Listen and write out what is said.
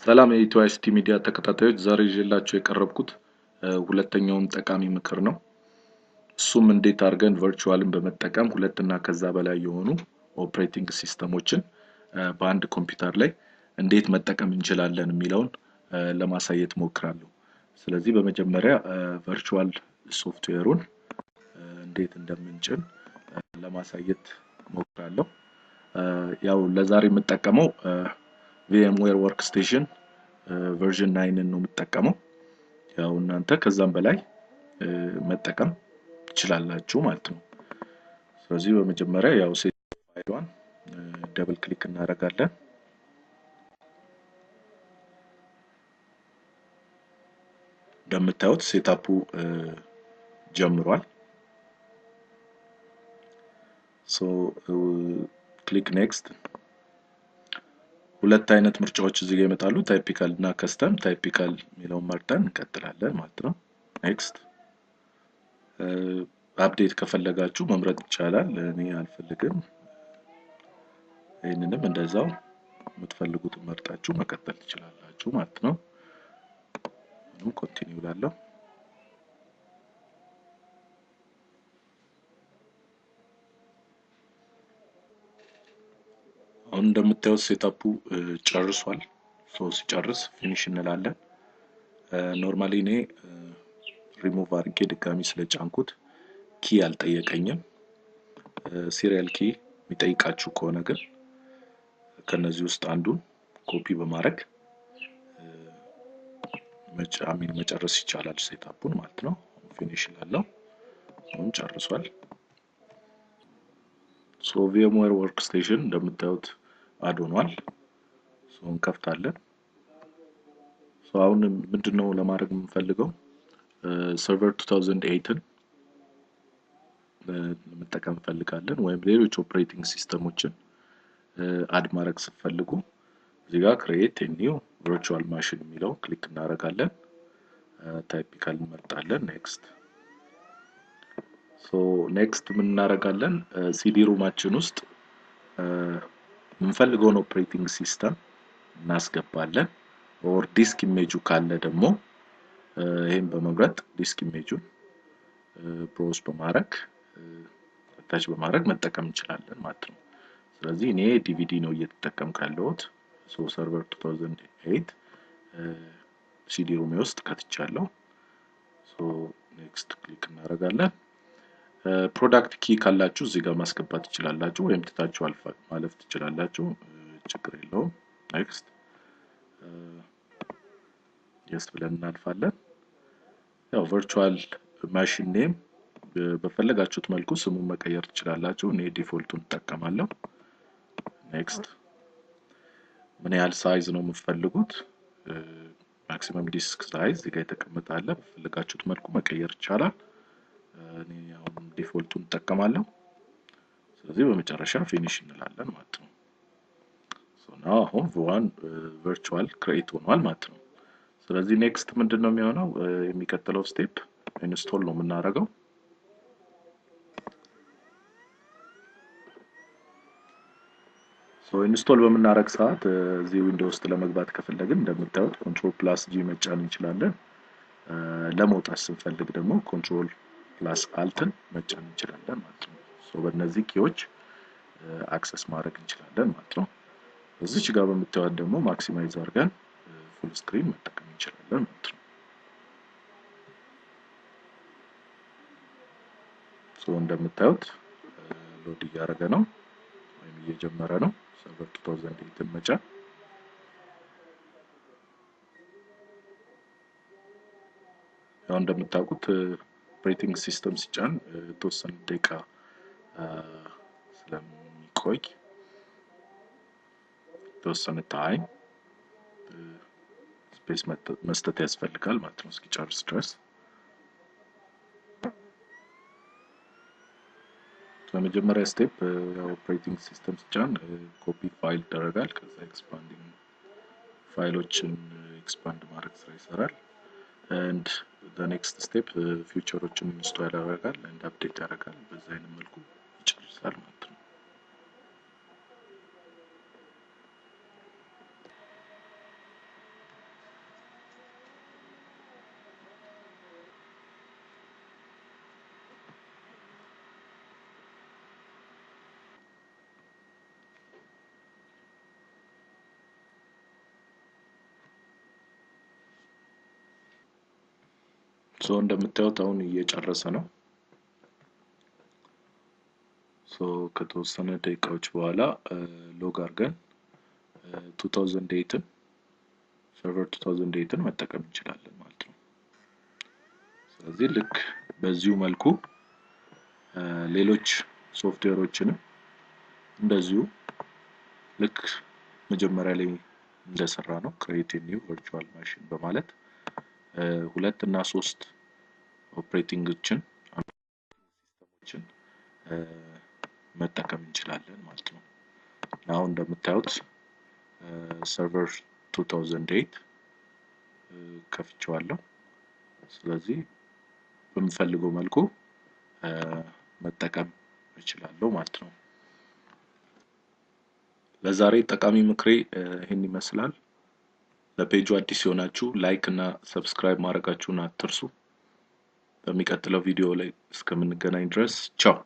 ሰላም የኢትዮ ሚዲያ ተከታታዮች ዛሬ ይዤላችሁ የቀረብኩት ሁለተኛውን ጠቃሚ ምክር ነው። እሱም እንዴት አድርገን ቨርቹዋልን በመጠቀም ሁለትና ከዛ በላይ የሆኑ ኦፐሬቲንግ ሲስተሞችን በአንድ ኮምፒውተር ላይ እንዴት መጠቀም እንችላለን የሚለውን ለማሳየት ሞክራለሁ። ስለዚህ በመጀመሪያ ቨርቹዋል ሶፍትዌሩን እንዴት እንደምንጭን ለማሳየት ሞክራለሁ። ያው ለዛሬ የምጠቀመው VMware workstation version 9 ነው የምጠቀመው። ያው እናንተ ከዛም በላይ መጠቀም ትችላላችሁ ማለት ነው። ስለዚህ በመጀመሪያ ያው ሴት ፋይሏን ደብል ክሊክ እናደርጋለን። እንደምታዩት ሴትአፑ ጀምሯል። ሶ ክሊክ ኔክስት። ሁለት አይነት ምርጫዎች እዚህ ጋር ይመጣሉ፣ ታይፒካል እና ከስተም። ታይፒካል የሚለውን መርጠን እንቀጥላለን ማለት ነው። ኔክስት። አፕዴት ከፈለጋችሁ መምረጥ ይቻላል። እኔ አልፈልግም። ይሄንንም እንደዛው የምትፈልጉትን መርጣችሁ መቀጠል ትችላላችሁ ማለት ነው። አሁን ኮንቲኒው ላለው አሁን እንደምታዩት ሴትአፑ ጨርሷል። ሶ ሲጨርስ ፊኒሽ እንላለን። ኖርማሊ እኔ ሪሙቭ አድርጌ ድጋሚ ስለጫንኩት ኪ አልጠየቀኝም። ሲሪያል ኪ የሚጠይቃችሁ ከሆነ ግን ከነዚህ ውስጥ አንዱን ኮፒ በማድረግ መጨረስ ይቻላል ሴትአፑን ማለት ነው። ፊኒሽ ላለው አሁን ጨርሷል። ሶ VMware workstation እንደምታዩት አድ ሆኗል። ሶ እንከፍታለን። ሶ አሁን ምንድነው ለማድረግ የምንፈልገው ሰርቨር 2008ን መጠቀም እንፈልጋለን ወይም ሌሎች ኦፐሬቲንግ ሲስተሞችን አድ ማድረግ ስትፈልጉ እዚህ ጋር create a new virtual machine የሚለው ክሊክ እናደርጋለን። ታይፒካል እንመርጣለን። ኔክስት። ሶ ኔክስት ምን እናደርጋለን? ሲዲ ሩማችን ውስጥ የምንፈልገውን ኦፐሬቲንግ ሲስተም እናስገባለን። ኦር ዲስክ ኢሜጁ ካለ ደግሞ ይሄን በመምረጥ ዲስክ ኢሜጁን ብሮዝ በማድረግ አታች በማድረግ መጠቀም እንችላለን ማለት ነው። ስለዚህ እኔ ዲቪዲ ነው እየተጠቀምኩ ያለሁት። ሶ ሰርቨር 2008 ሲዲ ሩሜ ውስጥ ከትቻለሁ። ሶ ኔክስት ክሊክ እናደርጋለን። ፕሮዳክት ኪ ካላችሁ እዚህ ጋር ማስገባት ትችላላችሁ ወይም ትታችሁ ማለፍ ትችላላችሁ፣ ችግር የለውም። ኔክስት የስ ብለን እናልፋለን። ያው ቨርቹዋል ማሽን ኔም በፈለጋችሁት መልኩ ስሙን መቀየር ትችላላችሁ። እኔ ዲፎልቱን እጠቀማለሁ። ኔክስት። ምን ያህል ሳይዝ ነው የምትፈልጉት? ማክሲመም ዲስክ ሳይዝ እዚህ ጋር የተቀመጠ አለ። በፈለጋችሁት መልኩ መቀየር ይቻላል። እኔ አሁን ዲፎልቱን እጠቀማለሁ። ስለዚህ በመጨረሻ ፊኒሽ እንላለን ማለት ነው። ሶ ናው አሁን ቨርቹዋል ክሬት ሆኗል ማለት ነው። ስለዚህ ኔክስት ምንድነው የሚሆነው? የሚቀጥለው ስቴፕ ኢንስቶል ነው የምናደርገው። ሶ ኢንስቶል በምናደርግ ሰዓት እዚህ ዊንዶውስ ውስጥ ለመግባት ከፈለግን እንደምታዩት ኮንትሮል ፕላስ ጂ መጫን እንችላለን። ለመውጣት ስንፈልግ ደግሞ ኮንትሮል ፕላስ አልትን መጫን እንችላለን ማለት ነው። ሶ በእነዚህ ኪዎች አክሰስ ማድረግ እንችላለን ማለት ነው። እዚች ጋር በምታዩት ደግሞ ማክሲማይዝ አድርገን ፉል ስክሪን መጠቀም እንችላለን ማለት ነው። ሶ እንደምታዩት ሎድ እያደረገ ነው ወይም እየጀመረ ነው። ሰርቨር 2008 መጫን። ያው እንደምታውቁት ኦፐሬቲንግ ሲስተም ሲጫን የተወሰነ ደቂቃ ስለሚቆይ የተወሰነ ታይም ስፔስ መስጠት ያስፈልጋል ማለት ነው እስኪጨርስ ድረስ። በመጀመሪያ ስቴፕ ያው ኦፐሬቲንግ ሲስተም ሲጫን ኮፒ ፋይል ይደረጋል። ከዛ ኤክስፓንዲንግ ፋይሎችን ኤክስፓንድ ማድረግ ስራ ይሰራል። and the next step ፊቸሮችን ኢንስቶል ያደርጋል and አፕዴት ያደርጋል። በዛ አይነት መልኩ ይጨርሳል ማለት ነው። እንደምታዩት አሁን እየጨረሰ ነው። ከተወሰነ ደቂቃዎች በኋላ ሎግ አድርገን 2008ን ሰርቨር 2008ን መጠቀም እንችላለን ማለት ነው። ስለዚህ ልክ በዚሁ መልኩ ሌሎች ሶፍትዌሮችንም እንደዚሁ ልክ መጀመሪያ ላይ እንደሰራ ነው create a new virtual machine በማለት ሁለት እና ሶስት ኦፕሬቲንጎችን ሲስተሞችን መጠቀም እንችላለን ማለት ነው። አሁን እንደምታዩት ሰርቨር 2008 ከፍቼዋለሁ። ስለዚህ በምፈልገው መልኩ መጠቀም እችላለሁ ማለት ነው። ለዛሬ ጠቃሚ ምክሬ ይሄን ይመስላል። ለፔጁ አዲስ የሆናችሁ ላይክ እና ሰብስክራይብ ማድረጋችሁን አትርሱ። በሚቀጥለው ቪዲዮ ላይ እስከምንገናኝ ድረስ ቻው።